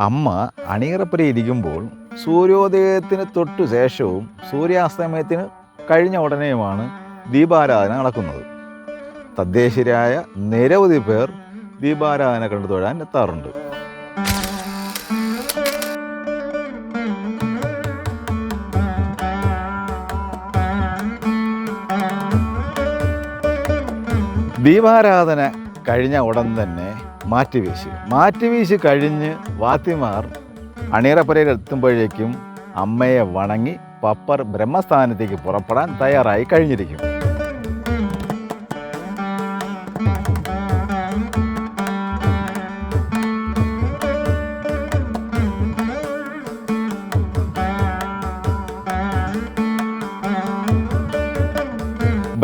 അമ്മ അണിയറപ്പുരയിരിക്കുമ്പോൾ സൂര്യോദയത്തിന് തൊട്ടു ശേഷവും സൂര്യാസ്തമയത്തിന് കഴിഞ്ഞ ഉടനെയുമാണ് ദീപാരാധന നടക്കുന്നത്. തദ്ദേശീയരായ നിരവധി പേർ ദീപാരാധന കണ്ടു തൊഴാൻ എത്താറുണ്ട്. ദീപാരാധന കഴിഞ്ഞ ഉടൻ തന്നെ മാറ്റുവീശി കഴിഞ്ഞ് വാത്തിമാർ അണിയറപ്പുരയിൽ എത്തുമ്പോഴേക്കും അമ്മയെ വണങ്ങി പപ്പർ ബ്രഹ്മസ്ഥാനത്തേക്ക് പുറപ്പെടാൻ തയ്യാറായി കഴിഞ്ഞിരിക്കും.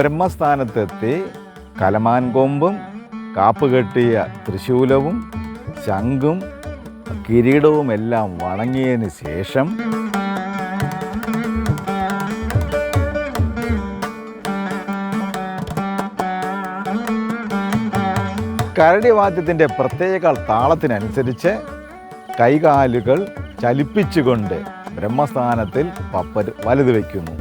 ബ്രഹ്മസ്ഥാനത്തെത്തി കലമാൻ കൊമ്പും കാപ്പുകെട്ടിയ തൃശൂലവും ശംഖും കിരീടവും എല്ലാം വണങ്ങിയതിന് ശേഷം കരടിവാദ്യത്തിൻ്റെ പ്രത്യേക താളത്തിനനുസരിച്ച് കൈകാലുകൾ ചലിപ്പിച്ചുകൊണ്ട് ബ്രഹ്മസ്ഥാനത്തിൽ പപ്പർ വലതു വയ്ക്കുന്നു.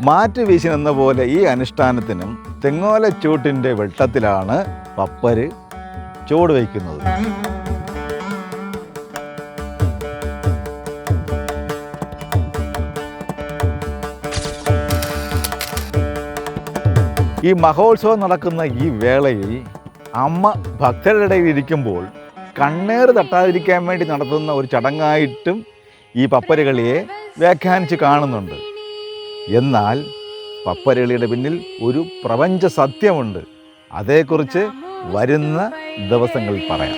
മാറ്റ് വീശി എന്ന പോലെ ഈ അനുഷ്ഠാനത്തിനും തെങ്ങോലച്ചൂട്ടിൻ്റെ വെട്ടത്തിലാണ് പപ്പര് ചുവട് വയ്ക്കുന്നത്. ഈ മഹോത്സവം നടക്കുന്ന ഈ വേളയിൽ അമ്മ ഭക്തരുടെ ഇടയിൽ ഇരിക്കുമ്പോൾ കണ്ണേറ് തട്ടാതിരിക്കാൻ വേണ്ടി നടത്തുന്ന ഒരു ചടങ്ങായിട്ടും ഈ പപ്പരകളിയെ വ്യാഖ്യാനിച്ച് കാണുന്നുണ്ട്. എന്നാൽ പപ്പരളിയുടെ പിന്നിൽ ഒരു പ്രപഞ്ച സത്യമുണ്ട്. അതേക്കുറിച്ച് വരുന്ന ദിവസങ്ങളിൽ പറയാം.